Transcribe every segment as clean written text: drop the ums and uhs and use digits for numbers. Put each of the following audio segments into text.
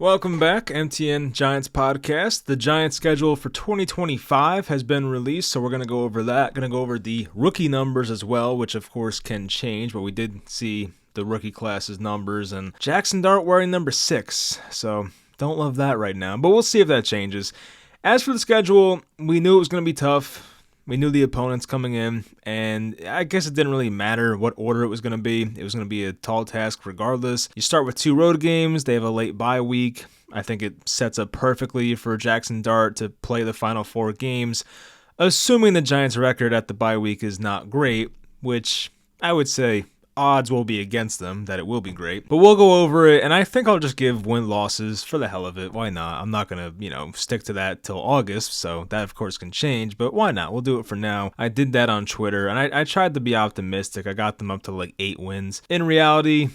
Welcome back, MTN Giants podcast. The Giants schedule for 2025 has been released, so we're going to go over that. Going to go over the rookie numbers as well, which of course can change, but we did see the rookie class's numbers, and Jackson Dart wearing number 6, so don't love that right now, but we'll see if that changes. As for the schedule, we knew it was going to be tough. We knew the opponents coming in, and I guess it didn't really matter what order it was going to be. It was going to be a tall task regardless. You start with 2 road games. They have a late bye week. I think it sets up perfectly for Jackson Dart to play the final 4 games, assuming the Giants' record at the bye week is not great, which I would say odds will be against them that it will be great. But we'll go over it, and I think I'll just give win-losses for the hell of it. Why not? I'm not going to, stick to that till August, so that of course can change, but why not? We'll do it for now. I did that on Twitter, and I tried to be optimistic. I got them up to like 8 wins. In reality,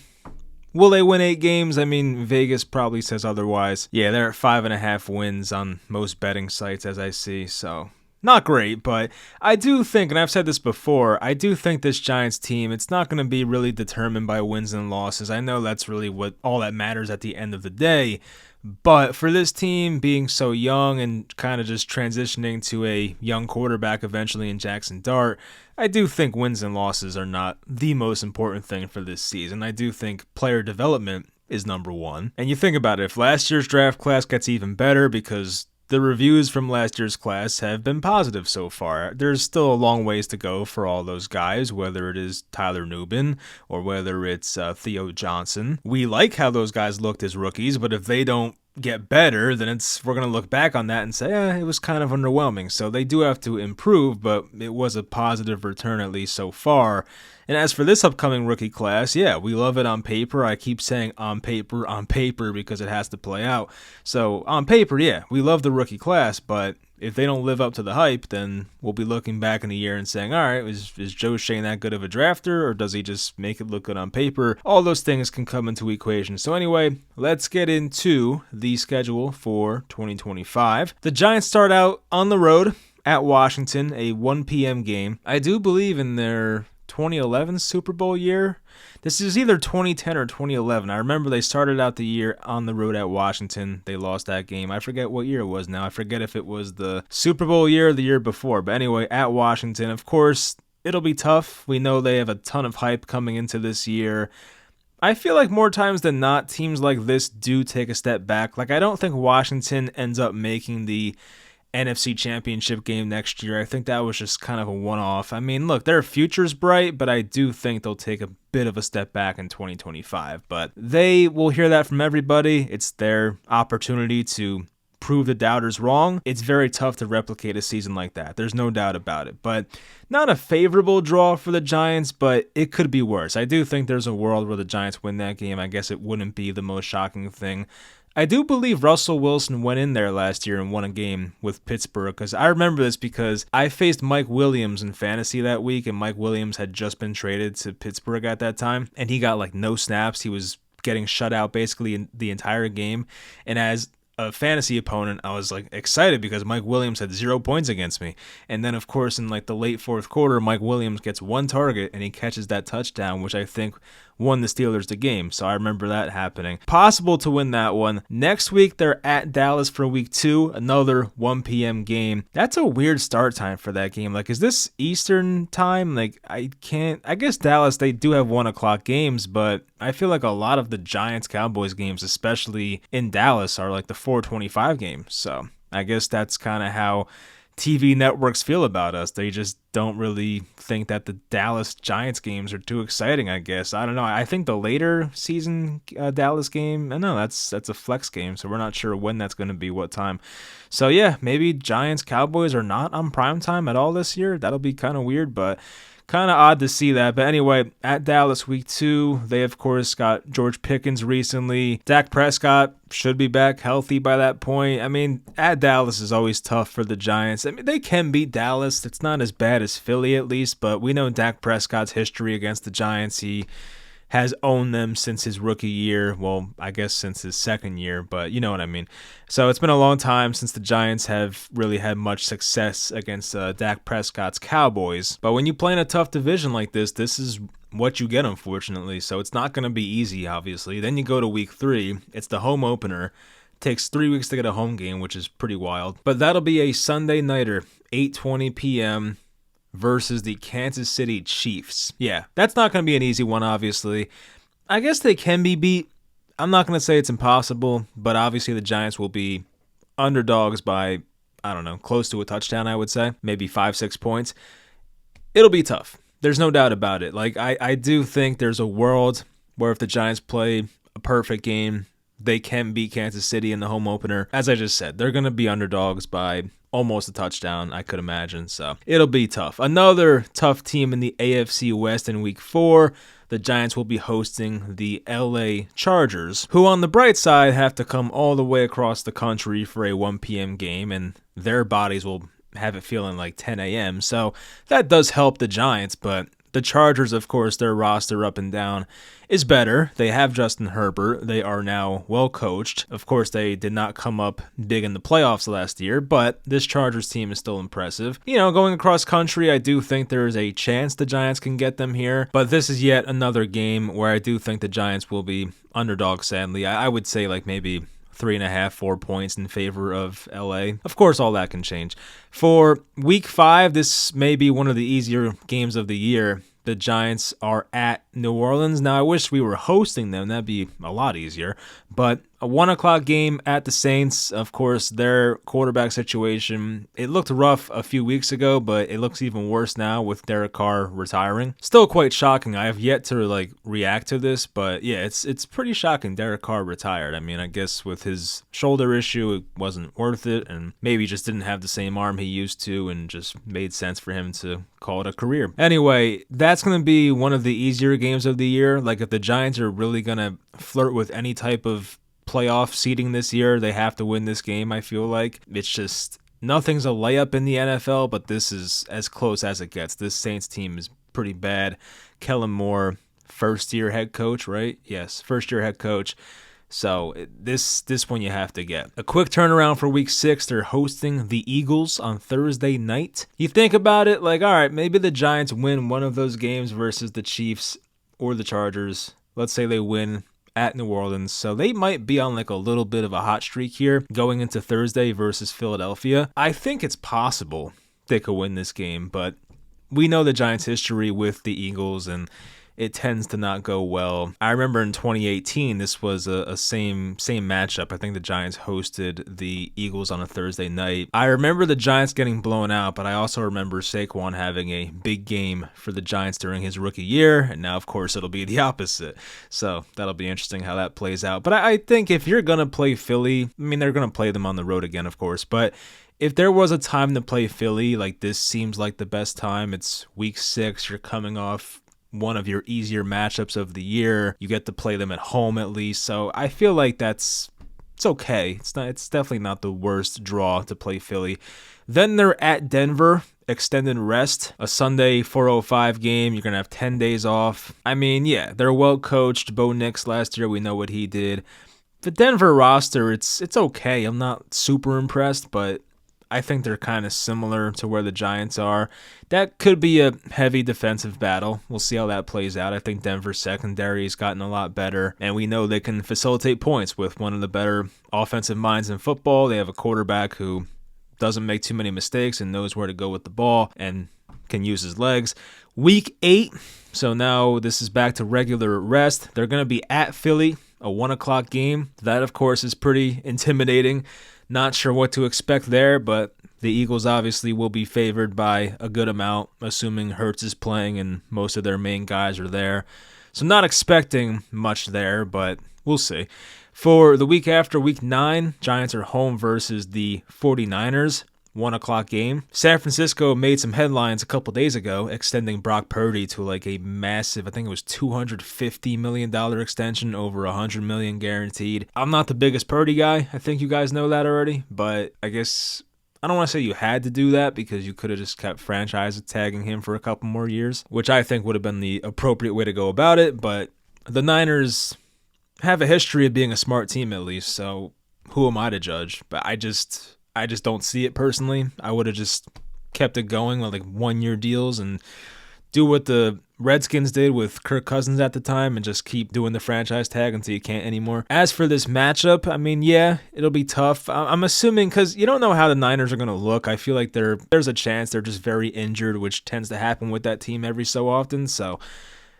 will they win 8 games? I mean, Vegas probably says otherwise. Yeah, they're at 5.5 wins on most betting sites as I see, so not great, but I do think, and I've said this before, I do think this Giants team, it's not going to be really determined by wins and losses. I know that's really what all that matters at the end of the day, but for this team being so young and kind of just transitioning to a young quarterback eventually in Jackson Dart, I do think wins and losses are not the most important thing for this season. I do think player development is number one. And you think about it, if last year's draft class gets even better, because the reviews from last year's class have been positive so far. There's still a long ways to go for all those guys, whether it is Tyler Nubin or whether it's Theo Johnson. We like how those guys looked as rookies, but if they don't get better, then we're going to look back on that and say, it was kind of underwhelming. So they do have to improve, but it was a positive return at least so far. And as for this upcoming rookie class, yeah, we love it on paper. I keep saying on paper because it has to play out. So on paper, yeah, we love the rookie class, but if they don't live up to the hype, then we'll be looking back in a year and saying, all right, is Joe Schoen that good of a drafter, or does he just make it look good on paper? All those things can come into equation. So anyway, let's get into the schedule for 2025. The Giants start out on the road at Washington, a 1 p.m. game. I do believe in their 2011 Super Bowl year. This is either 2010 or 2011. I remember they started out the year on the road at Washington. They lost that game. I forget what year it was now. I forget if it was the Super Bowl year or the year before. But anyway, at Washington, of course, it'll be tough. We know they have a ton of hype coming into this year. I feel like more times than not, teams like this do take a step back. Like, I don't think Washington ends up making the NFC Championship game next year. I think that was just kind of a one-off. I mean, look, their future's bright, but I do think they'll take a bit of a step back in 2025. But they will hear that from everybody. It's their opportunity to prove the doubters wrong. It's very tough to replicate a season like that. There's no doubt about it. But not a favorable draw for the Giants, but it could be worse. I do think there's a world where the Giants win that game. I guess it wouldn't be the most shocking thing. I do believe Russell Wilson went in there last year and won a game with Pittsburgh, because I remember this because I faced Mike Williams in fantasy that week, and Mike Williams had just been traded to Pittsburgh at that time, and he got like no snaps. He was getting shut out basically in the entire game, and as a fantasy opponent, I was like excited because Mike Williams had 0 points against me. And then of course in like the late fourth quarter, Mike Williams gets 1 target and he catches that touchdown, which I think won the Steelers the game. So I remember that happening. Possible to win that one. Next week, they're at Dallas for week 2, another 1 p.m. game. That's a weird start time for that game. Like, is this Eastern time? Like, I guess Dallas, they do have 1 o'clock games, but I feel like a lot of the Giants-Cowboys games, especially in Dallas, are like the 4:25 games. So I guess that's kind of how TV networks feel about us. They just don't really think that the Dallas Giants games are too exciting, I guess. I don't know. I think the later season Dallas game, I know that's a flex game, so we're not sure when that's going to be, what time. So yeah, maybe Giants Cowboys are not on primetime at all this year. That'll be kind of weird, but kind of odd to see that. But anyway, at Dallas week 2, they of course got George Pickens recently. Dak Prescott should be back healthy by that point. I mean, at Dallas is always tough for the Giants. I mean, they can beat Dallas. It's not as bad as Philly at least, but we know Dak Prescott's history against the Giants. He has owned them since his rookie year. Well, I guess since his second year, but you know what I mean. So it's been a long time since the Giants have really had much success against Dak Prescott's Cowboys. But when you play in a tough division like this is what you get, unfortunately. So it's not going to be easy, obviously. Then you go to week 3. It's the home opener Takes 3 weeks to get a home game, which is pretty wild. But that'll be a Sunday nighter, 8:20 p.m. versus the Kansas City Chiefs. Yeah, that's not going to be an easy one, obviously. I guess they can be beat. I'm not going to say it's impossible, but obviously the Giants will be underdogs by, I don't know, close to a touchdown, I would say. Maybe 5-6 points. It'll be tough. There's no doubt about it. Like, I do think there's a world where if the Giants play a perfect game, they can beat Kansas City in the home opener. As I just said, they're going to be underdogs by almost a touchdown, I could imagine. So it'll be tough. Another tough team in the AFC West in Week 4. The Giants will be hosting the LA Chargers, who on the bright side have to come all the way across the country for a 1 p.m. game, and their bodies will have it feeling like 10 a.m. So that does help the Giants, but the Chargers, of course, their roster up and down is better. They have Justin Herbert. They are now well coached. Of course, they did not come up big in the playoffs last year, but this Chargers team is still impressive. You know, going across country, I do think there is a chance the Giants can get them here, but this is yet another game where I do think the Giants will be underdogs, sadly. I would say like maybe 3.5, 4 points in favor of LA. Of course, all that can change. For Week 5, this may be one of the easier games of the year. The Giants are at New Orleans. Now, I wish we were hosting them. That'd be a lot easier. But a 1 o'clock game at the Saints. Of course, their quarterback situation, it looked rough a few weeks ago, but it looks even worse now with Derek Carr retiring. Still quite shocking. I have yet to react to this, but yeah, it's pretty shocking. Derek Carr retired. I mean, I guess with his shoulder issue, it wasn't worth it, and maybe he just didn't have the same arm he used to, and just made sense for him to call it a career. Anyway, that's going to be one of the easier games of the year. Like, if the Giants are really going to flirt with any type of playoff seeding this year, they have to win this game, I feel like. It's just, nothing's a layup in the NFL, but this is as close as it gets. This Saints team is pretty bad. Kellen Moore, first-year head coach, right? Yes, first-year head coach. So this one you have to get. A quick turnaround for Week 6. They're hosting the Eagles on Thursday night. You think about it, like, all right, maybe the Giants win one of those games versus the Chiefs or the Chargers. Let's say they win at New Orleans. So they might be on like a little bit of a hot streak here going into Thursday versus Philadelphia. I think it's possible they could win this game, but we know the Giants' history with the Eagles, and it tends to not go well. I remember in 2018, this was a same matchup. I think the Giants hosted the Eagles on a Thursday night. I remember the Giants getting blown out, but I also remember Saquon having a big game for the Giants during his rookie year, and now, of course, it'll be the opposite. So that'll be interesting how that plays out. But I think if you're going to play Philly, I mean, they're going to play them on the road again, of course, but if there was a time to play Philly, like, this seems like the best time. It's Week 6, you're coming off one of your easier matchups of the year. You get to play them at home at least. So I feel like it's okay. It's definitely not the worst draw to play Philly. Then they're at Denver, extended rest, a Sunday 4:05 game. You're going to have 10 days off. I mean, yeah, they're well coached. Bo Nix last year, we know what he did. The Denver roster, it's okay. I'm not super impressed, but I think they're kind of similar to where the Giants are. That could be a heavy defensive battle. We'll see how that plays out. I think Denver's secondary has gotten a lot better, and we know they can facilitate points with one of the better offensive minds in football. They have a quarterback who doesn't make too many mistakes and knows where to go with the ball and can use his legs. Week 8, so now this is back to regular rest. They're going to be at Philly, a 1 o'clock game. That, of course, is pretty intimidating. Not sure what to expect there, but the Eagles obviously will be favored by a good amount, assuming Hurts is playing and most of their main guys are there. So not expecting much there, but we'll see. For the week after, Week 9, Giants are home versus the 49ers. 1 o'clock game. San Francisco made some headlines a couple days ago, extending Brock Purdy to like a massive, I think it was $250 million extension, over $100 million guaranteed. I'm not the biggest Purdy guy. I think you guys know that already, but I guess I don't want to say you had to do that because you could have just kept franchise tagging him for a couple more years, which I think would have been the appropriate way to go about it. But the Niners have a history of being a smart team at least, so who am I to judge? But I just don't see it personally. I would have just kept it going with like 1-year deals and do what the Redskins did with Kirk Cousins at the time and just keep doing the franchise tag until you can't anymore. As for this matchup, I mean, yeah, it'll be tough. I'm assuming, because you don't know how the Niners are going to look. I feel like there's a chance they're just very injured, which tends to happen with that team every so often. So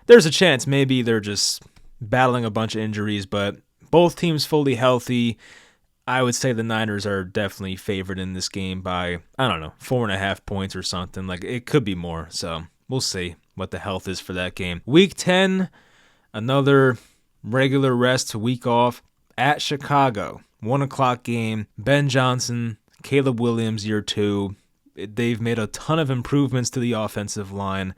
there's a chance maybe they're just battling a bunch of injuries, but both teams fully healthy. I would say the Niners are definitely favored in this game by, I don't know, 4.5 points or something. Like, it could be more, so we'll see what the health is for that game. Week 10, another regular rest week off at Chicago. 1 o'clock game. Ben Johnson, Caleb Williams, year 2. They've made a ton of improvements to the offensive line.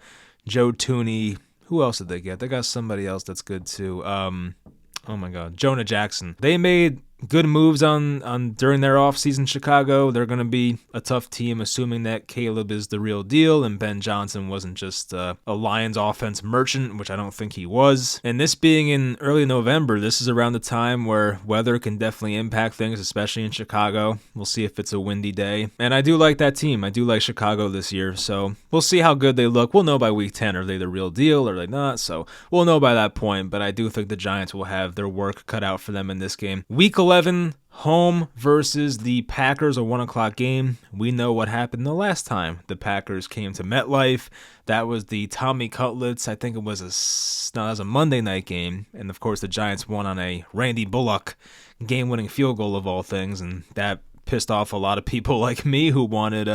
Joe Tooney. Who else did they get? They got somebody else that's good too. Oh my God, Jonah Jackson. They made good moves on during their offseason. Chicago, they're going to be a tough team, assuming that Caleb is the real deal and Ben Johnson wasn't just a Lions offense merchant, which I don't think he was. And this being in early November, this is around the time where weather can definitely impact things, especially in Chicago. We'll see if it's a windy day. And I do like that team. I do like Chicago this year, so we'll see how good they look. We'll know by week 10, are they the real deal or are they not? So we'll know by that point, but I do think the Giants will have their work cut out for them in this game. Week 11, home versus the Packers, a 1 o'clock game. We know what happened the last time the Packers came to MetLife. That was the Tommy Cutlets. I think it was a Monday night game. And of course, the Giants won on a Randy Bullock game-winning field goal of all things. And that pissed off a lot of people like me who wanted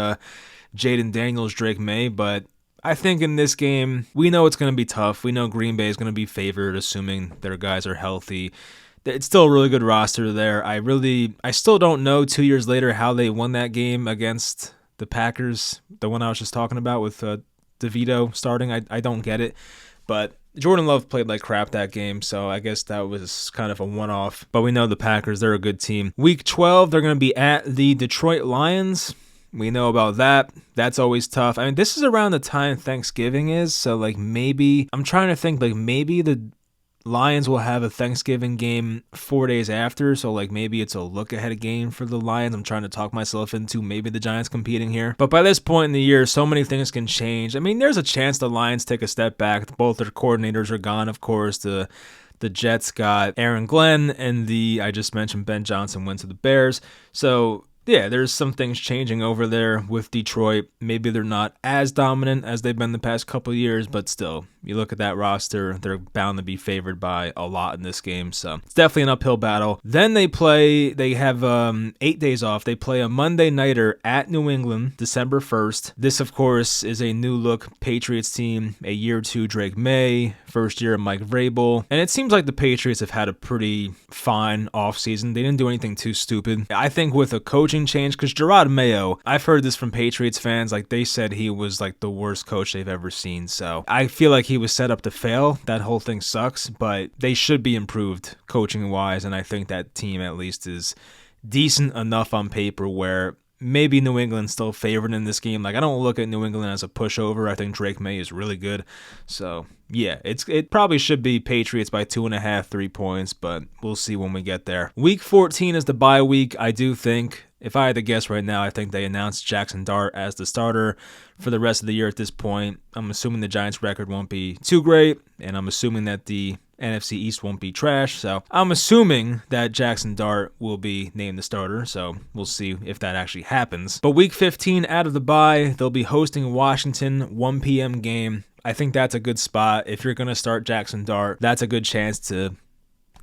Jaden Daniels, Drake May. But I think in this game, we know it's going to be tough. We know Green Bay is going to be favored, assuming their guys are healthy. It's still a really good roster there. I still don't know 2 years later how they won that game against the Packers, the one I was just talking about with DeVito starting. I don't get it. But Jordan Love played like crap that game, so I guess that was kind of a one-off. But we know the Packers, they're a good team. Week 12, they're going to be at the Detroit Lions. We know about that. That's always tough. I mean, this is around the time Thanksgiving is, so like maybe, I'm trying to think, like maybe the Lions will have a Thanksgiving game 4 days after, so like maybe it's a look-ahead game for the Lions. I'm trying to talk myself into maybe the Giants competing here. But by this point in the year, so many things can change. I mean, there's a chance the Lions take a step back. Both their coordinators are gone, of course. The Jets got Aaron Glenn, and I just mentioned Ben Johnson went to the Bears. So yeah, there's some things changing over there with Detroit. Maybe they're not as dominant as they've been the past couple of years, but still, you look at that roster, they're bound to be favored by a lot in this game. So it's definitely an uphill battle. Then they have 8 days off. They play a Monday nighter at New England, December 1st. This, of course, is a new look Patriots team, a year 2 Drake May, first year of Mike Vrabel. And it seems like the Patriots have had a pretty fine offseason. They didn't do anything too stupid. I think with a coaching change, because Gerard Mayo, I've heard this from Patriots fans, like they said he was like the worst coach they've ever seen. So I feel like he was set up to fail. That whole thing sucks, but they should be improved coaching wise, and I think that team at least is decent enough on paper where maybe New England's still favored in this game. Like, I don't look at New England as a pushover. I think Drake May is really good. So yeah, it probably should be Patriots by 2.5, 3 points, but we'll see when we get there. Week 14 is the bye week. I do think, if I had to guess right now, I think they announced Jackson Dart as the starter for the rest of the year at this point. I'm assuming the Giants' record won't be too great, and I'm assuming that the NFC East won't be trash. So I'm assuming that Jackson Dart will be named the starter, so we'll see if that actually happens. But week 15 out of the bye, they'll be hosting Washington, 1 p.m. game. I think that's a good spot. If you're going to start Jackson Dart, that's a good chance to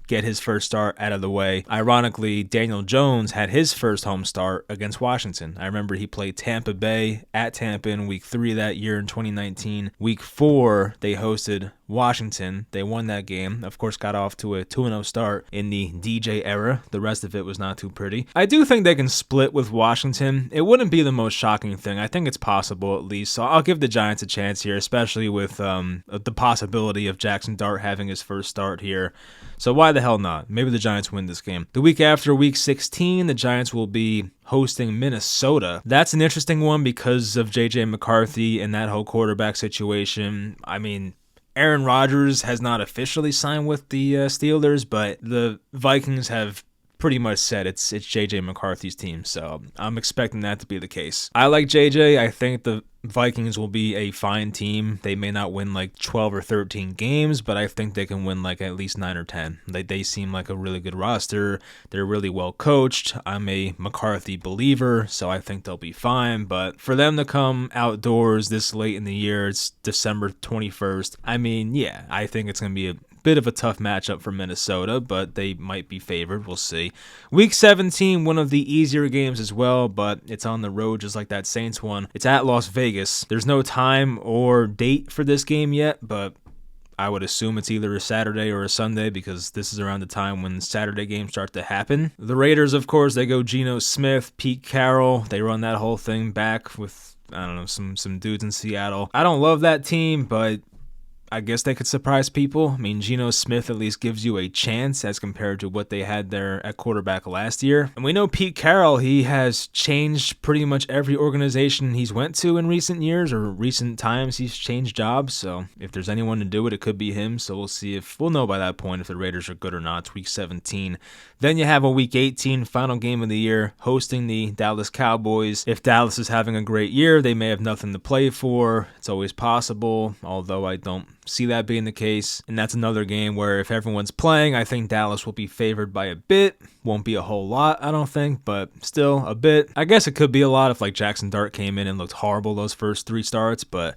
get his first start out of the way. Ironically, Daniel Jones had his first home start against Washington. I remember he played Tampa Bay at Tampa in week 3 that year in 2019. Week 4, they hosted Washington. They won that game. Of course, got off to a 2-0 start in the DJ era. The rest of it was not too pretty. I do think they can split with Washington. It wouldn't be the most shocking thing. I think it's possible at least. So I'll give the Giants a chance here, especially with the possibility of Jackson Dart having his first start here. So why the hell not? Maybe the Giants win this game. The week after, week 16, the Giants will be hosting Minnesota. That's an interesting one because of J.J. McCarthy and that whole quarterback situation. I mean, Aaron Rodgers has not officially signed with the Steelers, but the Vikings have pretty much said it's JJ McCarthy's team, so I'm expecting that to be the case. I like JJ. I think the Vikings will be a fine team. They may not win like 12 or 13 games, but I think they can win like at least 9 or 10. They seem like a really good roster. They're really well coached. I'm a McCarthy believer, so I think they'll be fine. But for them to come outdoors this late in the year, it's December 21st. I mean, yeah, I think it's going to be a bit of a tough matchup for Minnesota, but they might be favored. We'll see. Week 17, one of the easier games as well, but it's on the road just like that Saints one. It's at Las Vegas. There's no time or date for this game yet, but I would assume it's either a Saturday or a Sunday because this is around the time when Saturday games start to happen. The Raiders, of course, they go Geno Smith, Pete Carroll. They run that whole thing back with, I don't know, some dudes in Seattle. I don't love that team, but I guess they could surprise people. I mean, Geno Smith at least gives you a chance as compared to what they had there at quarterback last year. And we know Pete Carroll, he has changed pretty much every organization he's went to in recent years or recent times he's changed jobs. So if there's anyone to do it, it could be him. So we'll know by that point if the Raiders are good or not. It's week 17. Then you have a week 18 final game of the year hosting the Dallas Cowboys. If Dallas is having a great year, they may have nothing to play for. It's always possible, although I don't see that being the case. And that's another game where if everyone's playing, I think Dallas will be favored by a bit. Won't be a whole lot, I don't think, but still a bit. I guess it could be a lot if like Jackson Dart came in and looked horrible those first 3 starts, but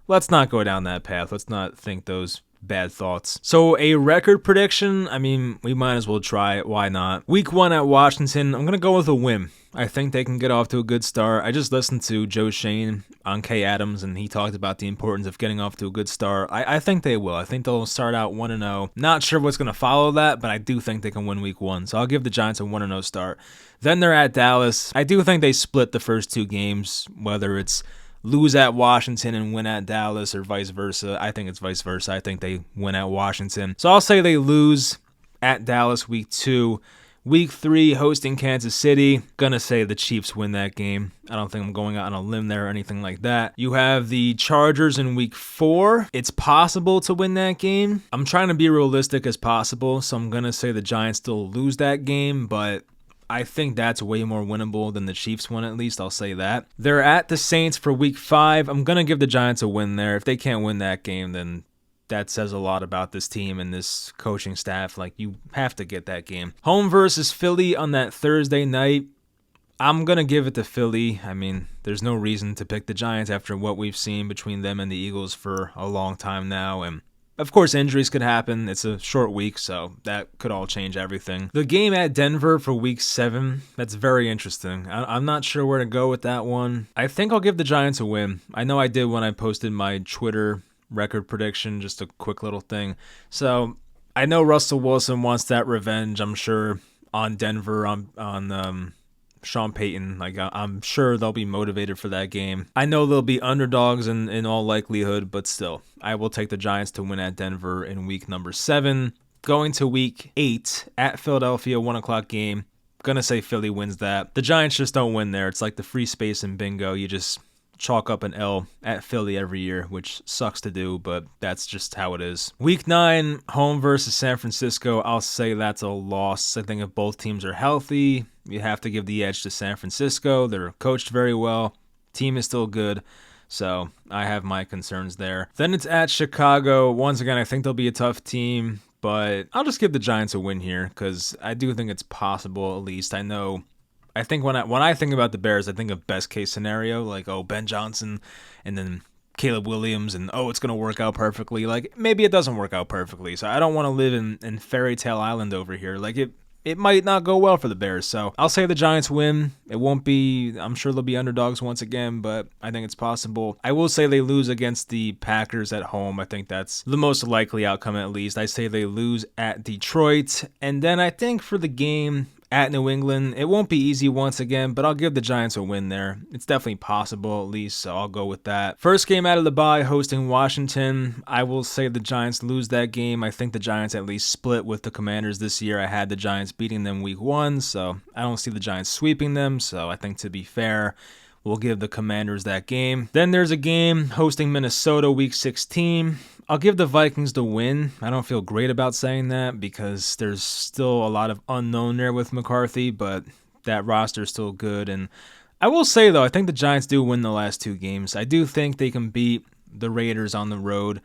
let's not go down that path. Let's not think those bad thoughts. So a record prediction, I mean, we might as well try it. Why not? Week 1 at Washington, I'm going to go with a win. I think they can get off to a good start. I just listened to Joe Shane on Kay Adams, and he talked about the importance of getting off to a good start. I think they will. I think they'll start out 1-0. Not sure what's going to follow that, but I do think they can win week 1. So I'll give the Giants a 1-0 start. Then they're at Dallas. I do think they split the first 2 games, whether it's lose at Washington and win at Dallas or vice versa. I think it's vice versa. I think they win at Washington. So I'll say they lose at Dallas week 2. Week 3, hosting Kansas City. Gonna say the Chiefs win that game. I don't think I'm going out on a limb there or anything like that. You have the Chargers in week 4. It's possible to win that game. I'm trying to be realistic as possible, so I'm gonna say the Giants still lose that game, but I think that's way more winnable than the Chiefs one, at least. I'll say that. They're at the Saints for week 5. I'm gonna give the Giants a win there. If they can't win that game, then that says a lot about this team and this coaching staff. Like, you have to get that game. Home versus Philly on that Thursday night. I'm going to give it to Philly. I mean, there's no reason to pick the Giants after what we've seen between them and the Eagles for a long time now. And of course, injuries could happen. It's a short week, so that could all change everything. The game at Denver for week 7, that's very interesting. I'm not sure where to go with that one. I think I'll give the Giants a win. I know I did when I posted my Twitter record prediction, just a quick little thing. So I know Russell Wilson wants that revenge, I'm sure, on Denver, on Sean Payton. Like, I'm sure they'll be motivated for that game. I know they'll be underdogs in all likelihood, but still, I will take the Giants to win at Denver in week number 7. Going to week 8 at Philadelphia, 1 o'clock game. Gonna say Philly wins that. The Giants just don't win there. It's like the free space in bingo. You just chalk up an L at Philly every year, which sucks to do, but that's just how it is. Week 9, home versus San Francisco. I'll say that's a loss. I think if both teams are healthy, you have to give the edge to San Francisco. They're coached very well. Team is still good. So I have my concerns there. Then it's at Chicago. Once again, I think they'll be a tough team, but I'll just give the Giants a win here because I do think it's possible, at least. I think when I think about the Bears, I think of best case scenario, like, oh, Ben Johnson and then Caleb Williams, and oh, it's going to work out perfectly. Like, maybe it doesn't work out perfectly, so I don't want to live in fairy tale island over here. Like, it might not go well for the Bears, so I'll say the Giants win. It won't be, I'm sure they'll be underdogs once again, but I think it's possible. I will say they lose against the Packers at home. I think that's the most likely outcome, at least. I say they lose at Detroit, and then I think for the game at New England, it won't be easy once again, but I'll give the Giants a win there. It's definitely possible, at least, so I'll go with that. First game out of the bye, hosting Washington. I will say the Giants lose that game. I think the Giants at least split with the Commanders this year. I had the Giants beating them week 1, so I don't see the Giants sweeping them, so I think to be fair, We'll give the Commanders that game. Then there's a game hosting Minnesota Week 16. I'll give the Vikings the win. I don't feel great about saying that because there's still a lot of unknown there with McCarthy, but that roster is still good. And I will say, though, I think the Giants do win the last 2 games. I do think they can beat the Raiders on the road,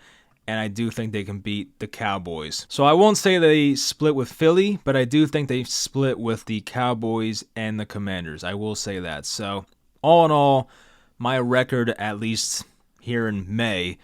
and I do think they can beat the Cowboys. So I won't say they split with Philly, but I do think they split with the Cowboys and the Commanders. I will say that. So all in all, my record, at least here in May,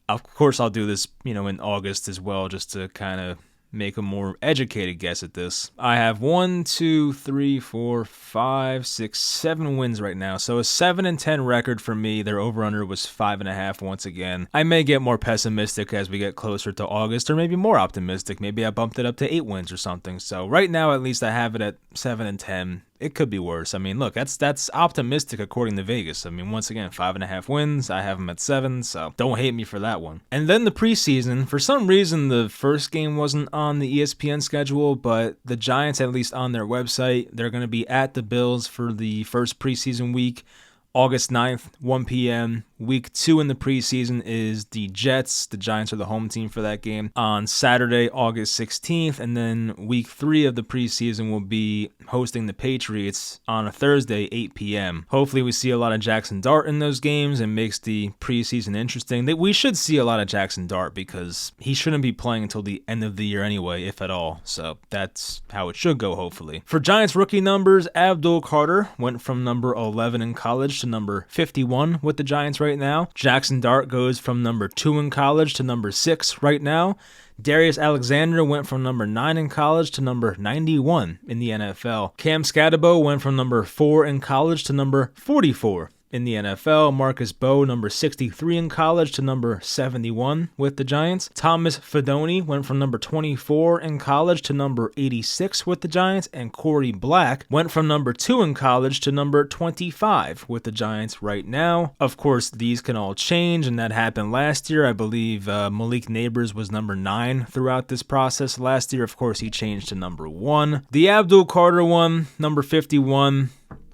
of course I'll do this, in August as well, just to kind of make a more educated guess at this. I have 1, 2, 3, 4, 5, 6, 7 wins right now. So a 7-10 record for me. Their over-under was 5.5 once again. I may get more pessimistic as we get closer to August, or maybe more optimistic. Maybe I bumped it up to 8 wins or something. So right now, at least I have it at 7-10. It could be worse. I mean, look, that's optimistic according to Vegas. I mean, once again, 5.5 wins. I have them at 7, so don't hate me for that one. And then the preseason, for some reason, the first game wasn't on the ESPN schedule, but the Giants, at least on their website, they're going to be at the Bills for the first preseason week, August 9th, 1 p.m. Week 2 in the preseason is the Jets. The Giants are the home team for that game on Saturday, August 16th. And then week 3 of the preseason will be hosting the Patriots on a Thursday, 8 p.m. Hopefully we see a lot of Jackson Dart in those games and makes the preseason interesting. We should see a lot of Jackson Dart because he shouldn't be playing until the end of the year anyway, if at all. So that's how it should go, hopefully. For Giants rookie numbers, Abdul Carter went from number 11 in college to number 51 with the Giants right now. Jackson Dart goes from number 2 in college to number 6 right now. Darius Alexander went from number 9 in college to number 91 in the NFL. Cam Scatabo went from number 4 in college to number 44 in the NFL. Marcus Bowe, number 63 in college to number 71 with the Giants. Thomas Fidone went from number 24 in college to number 86 with the Giants. And Corey Black went from number 2 in college to number 25 with the Giants right now. Of course, these can all change, and that happened last year. I believe Malik Neighbors was number 9 throughout this process last year. Of course, he changed to number 1. The Abdul Carter one, number 51.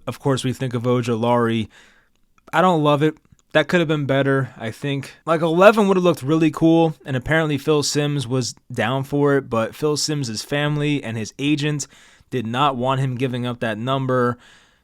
Of course, we think of Ojulari. I don't love it. That could have been better, I think. Like 11 would have looked really cool, and apparently Phil Simms was down for it, but Phil Simms' family and his agent did not want him giving up that number.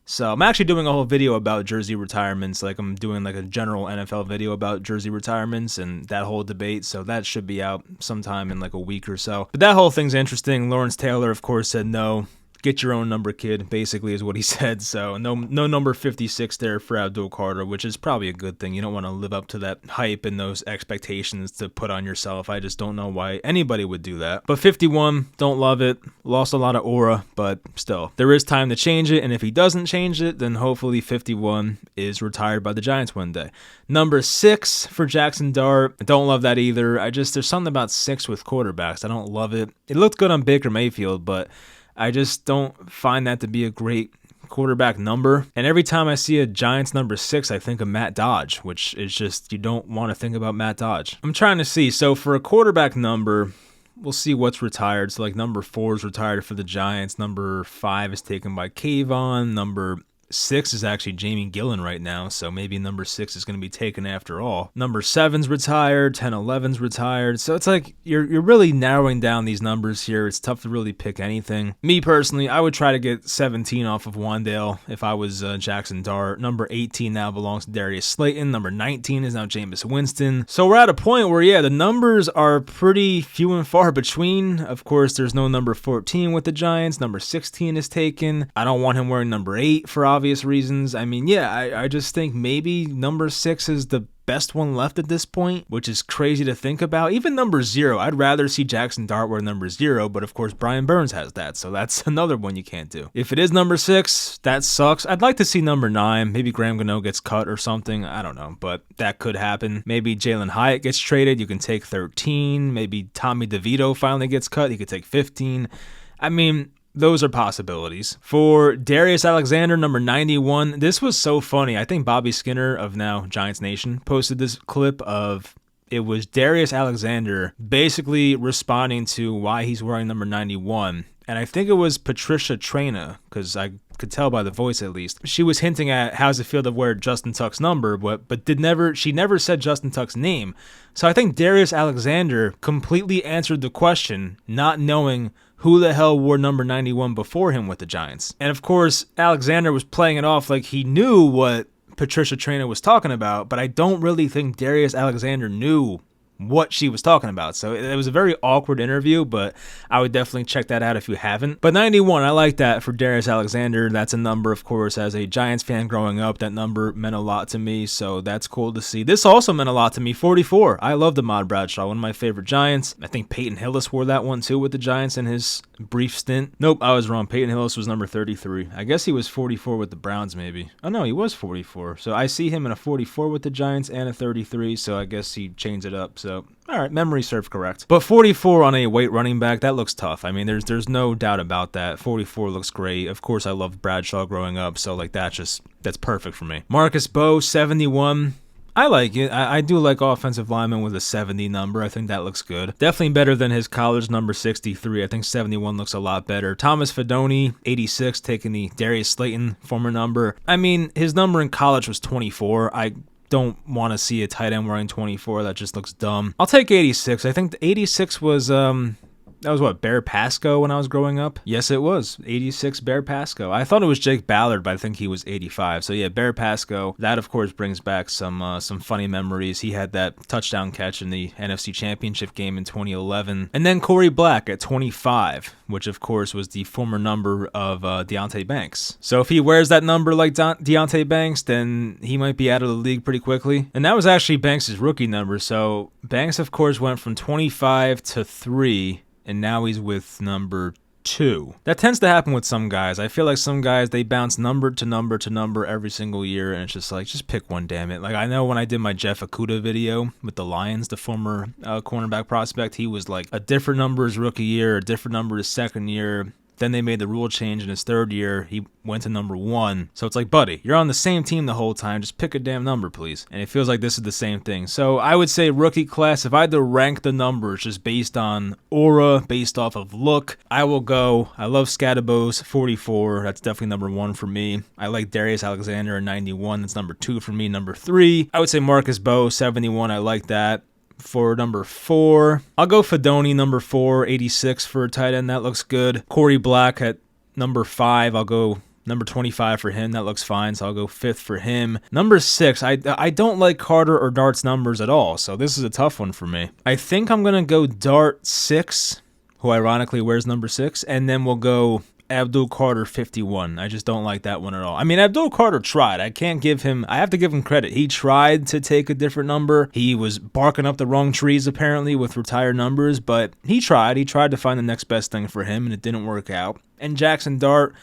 So I'm actually doing a whole video about jersey retirements. Like I'm doing like a general NFL video about jersey retirements and that whole debate. So that should be out sometime in like a week or so. But that whole thing's interesting. Lawrence Taylor, of course, said no. Get your own number, kid, basically is what he said. So no number 56 there for Abdul Carter, which is probably a good thing. You don't want to live up to that hype and those expectations to put on yourself. I just don't know why anybody would do that. But 51, don't love it. Lost a lot of aura, but still, there is time to change it. And if he doesn't change it, then hopefully 51 is retired by the Giants one day. Number 6 for Jackson Dart. I don't love that either. There's something about 6 with quarterbacks. I don't love it. It looked good on Baker Mayfield, but I just don't find that to be a great quarterback number. And every time I see a Giants number 6, I think of Matt Dodge, which is just, you don't want to think about Matt Dodge. I'm trying to see. So for a quarterback number, we'll see what's retired. So like number 4 is retired for the Giants. Number 5 is taken by Kayvon. Number 6 is actually Jamie Gillen right now, so maybe number 6 is going to be taken after all. Number 7's retired, 10, 11's retired, so it's like you're really narrowing down these numbers here. It's tough to really pick anything. Me personally, I would try to get 17 off of Wandale if I was Jackson Dart. Number 18 now belongs to Darius Slayton. Number 19 is now Jameis Winston. So we're at a point where, yeah, the numbers are pretty few and far between. Of course, there's no number 14 with the Giants. Number 16 is taken. I don't want him wearing number 8 for obvious reasons. I mean, yeah, I just think maybe number 6 is the best one left at this point, which is crazy to think about. Even number 0, I'd rather see Jackson Dart wear number 0, but of course Brian Burns has that, so that's another one you can't do. If it is number 6, that sucks. I'd like to see number 9. Maybe Graham Gano gets cut or something. I don't know, but that could happen. Maybe Jalen Hyatt gets traded. You can take 13. Maybe Tommy DeVito finally gets cut. He could take 15. I mean, those are possibilities. For Darius Alexander, number 91, this was so funny. I think Bobby Skinner of now Giants Nation posted this clip of, it was Darius Alexander basically responding to why he's wearing number 91. And I think it was Patricia Traina, because I could tell by the voice at least. She was hinting at how's it feel to wear Justin Tuck's number, but she never said Justin Tuck's name. So I think Darius Alexander completely answered the question, not knowing who the hell wore number 91 before him with the Giants. And of course, Alexander was playing it off like he knew what Patricia Traina was talking about, but I don't really think Darius Alexander knew what she was talking about. So it was a very awkward interview, but I would definitely check that out if you haven't. But 91, I like that for Darius Alexander. That's a number, of course, as a Giants fan growing up, that number meant a lot to me, so that's cool to see. This also meant a lot to me, 44. I love Ahmad Bradshaw, one of my favorite Giants. I think Peyton Hillis wore that one too with the Giants in his brief stint. Nope, I was wrong. Peyton Hillis was number 33. I guess he was 44 with the Browns maybe. Oh no, he was 44. So I see him in a 44 with the Giants and a 33, so I guess he changed it up. So all right, memory served correct. But 44 on a weight running back, that looks tough. I mean, there's no doubt about that. 44 looks great. Of course, I loved Bradshaw growing up, so like that's perfect for me. Marcus Bowe, 71. I like it. I do like offensive linemen with a 70 number. I think that looks good. Definitely better than his college number 63. I think 71 looks a lot better. Thomas Fidone, 86, taking the Darius Slayton former number. I mean, his number in college was 24. I don't want to see a tight end wearing 24. That just looks dumb. I'll take 86. I think the 86 was that was what, Bear Pasco when I was growing up? Yes, it was. 86 Bear Pasco. I thought it was Jake Ballard, but I think he was 85. So yeah, Bear Pasco. That, of course, brings back some funny memories. He had that touchdown catch in the NFC Championship game in 2011. And then Corey Black at 25, which, of course, was the former number of Deonte Banks. So if he wears that number like Deonte Banks, then he might be out of the league pretty quickly. And that was actually Banks' rookie number. So Banks, of course, went from 25 to 3, and now he's with number 2. That tends to happen with some guys. I feel like some guys, they bounce number to number to number every single year, and it's just like, just pick one, damn it. Like, I know when I did my Jeff Okudah video with the Lions, the former cornerback prospect, he was like a different number his rookie year, a different number his second year. Then they made the rule change in his third year. He went to number 1. So it's like, buddy, you're on the same team the whole time. Just pick a damn number, please. And it feels like this is the same thing. So I would say rookie class, if I had to rank the numbers just based on aura, based off of look, I will go, I love Scatterbo's 44. That's definitely number 1 for me. I like Darius Alexander at 91. That's number 2 for me. Number 3, I would say Marcus Bowe, 71. I like that. For number 4, I'll go Fidone, number 4, 86 for a tight end. That looks good. Corey Black at number 5. I'll go number 25 for him. That looks fine, so I'll go 5th for him. Number 6, I don't like Carter or Dart's numbers at all, so this is a tough one for me. I think I'm going to go Dart 6, who ironically wears number 6, and then we'll go Abdul Carter 51. I just don't like that one at all. I mean, Abdul Carter tried. I have to give him credit. He tried to take a different number. He was barking up the wrong trees apparently with retired numbers, but he tried. He tried to find the next best thing for him, and it didn't work out. And Jackson Dart,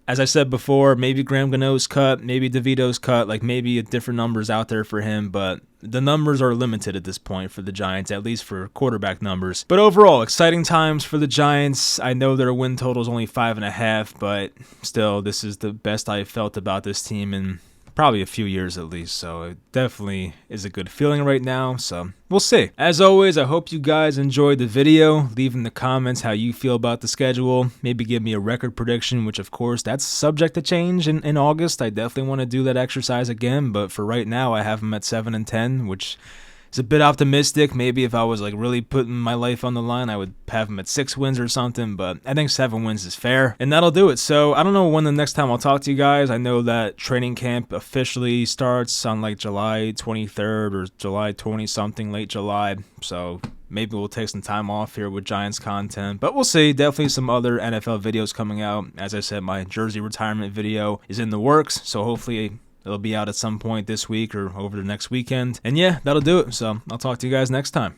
as I said before, maybe Graham Gano's cut, maybe DeVito's cut, like maybe a different numbers out there for him, but the numbers are limited at this point for the Giants, at least for quarterback numbers. But overall, exciting times for the Giants. I know their win total is only 5.5, but still, this is the best I've felt about this team in probably a few years at least, so it definitely is a good feeling right now, so we'll see. As always, I hope you guys enjoyed the video. Leave in the comments how you feel about the schedule. Maybe give me a record prediction, which of course, that's subject to change in August. I definitely want to do that exercise again, but for right now, I have them at 7-10, which is a bit optimistic. Maybe if I was like really putting my life on the line, I would have them at 6 wins or something, but I think 7 wins is fair, and that'll do it. So I don't know when the next time I'll talk to you guys. I know that training camp officially starts on like July 23rd or July 20 something, late July, so maybe we'll take some time off here with Giants content, but we'll see. Definitely some other NFL videos coming out. As I said, my jersey retirement video is in the works, so hopefully it'll be out at some point this week or over the next weekend. And yeah, that'll do it. So I'll talk to you guys next time.